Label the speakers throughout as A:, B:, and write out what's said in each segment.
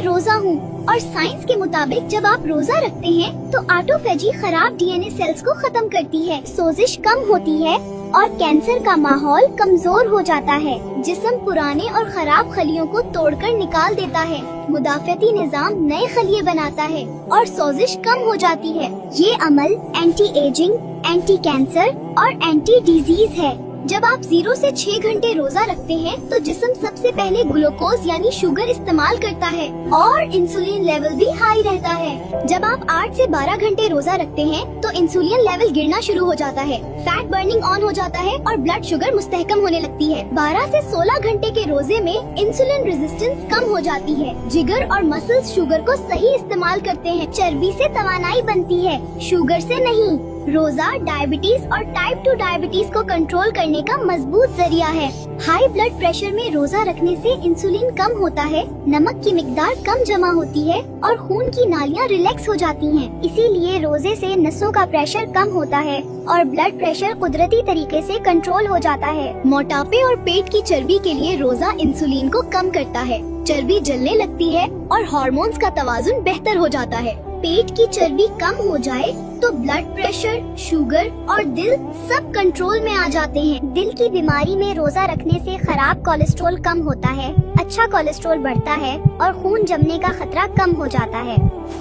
A: मैं रोजा हूँ और साइंस के मुताबिक जब आप रोजा रखते हैं तो ऑटोफेजी खराब डीएनए सेल्स को खत्म करती है, सोजिश कम होती है और कैंसर का माहौल कमजोर हो जाता है। जिस्म पुराने और खराब खलियों को तोड़कर निकाल देता है, मुदाफ़ती निज़ाम नए खलिए बनाता है और सोजिश कम हो जाती है। ये अमल एंटी एजिंग, एंटी कैंसर और एंटी डिजीज है। जब आप 0 से 6 घंटे रोजा रखते हैं तो जिस्म सबसे पहले ग्लूकोज यानी शुगर इस्तेमाल करता है और इंसुलिन लेवल भी हाई रहता है। जब आप 8 से 12 घंटे रोजा रखते हैं तो इंसुलिन लेवल गिरना शुरू हो जाता है, फैट बर्निंग ऑन हो जाता है और ब्लड शुगर मुस्तहकम होने लगती है। 12 से 16 घंटे के रोजे में इंसुलिन रेजिस्टेंस कम हो जाती है, जिगर और मसल्स शुगर को सही इस्तेमाल करते हैं, चर्बी से तवानाई बनती है, शुगर से नहीं। रोजा डायबिटीज और टाइप 2 डायबिटीज को कंट्रोल करने का मजबूत जरिया है। हाई ब्लड प्रेशर में रोजा रखने से इंसुलिन कम होता है, नमक की मिकदार कम जमा होती है और खून की नालियां रिलैक्स हो जाती हैं। इसीलिए रोजे से नसों का प्रेशर कम होता है और ब्लड प्रेशर कुदरती तरीके से कंट्रोल हो जाता है। मोटापे और पेट की चर्बी के लिए रोजा इंसुलिन को कम करता है, चर्बी जलने लगती है और हार्मोन्स का तवाजुन बेहतर हो जाता है। पेट की चर्बी कम हो जाए तो ब्लड प्रेशर, शुगर और दिल सब कंट्रोल में आ जाते हैं। दिल की बीमारी में रोजा रखने से खराब कोलेस्ट्रॉल कम होता है, अच्छा कोलेस्ट्रॉल बढ़ता है और खून जमने का खतरा कम हो जाता है।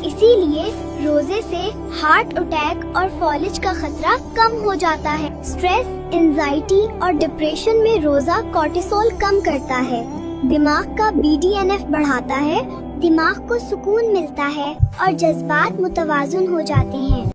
A: इसीलिए रोजे से हार्ट अटैक और फॉलिज का खतरा कम हो जाता है। स्ट्रेस, एंजाइटी और डिप्रेशन में रोजा कोर्टिसोल कम करता है, दिमाग का BDNF बढ़ाता है, दिमाग को सुकून मिलता है और जज्बात मुतवाजुन हो जाते हैं।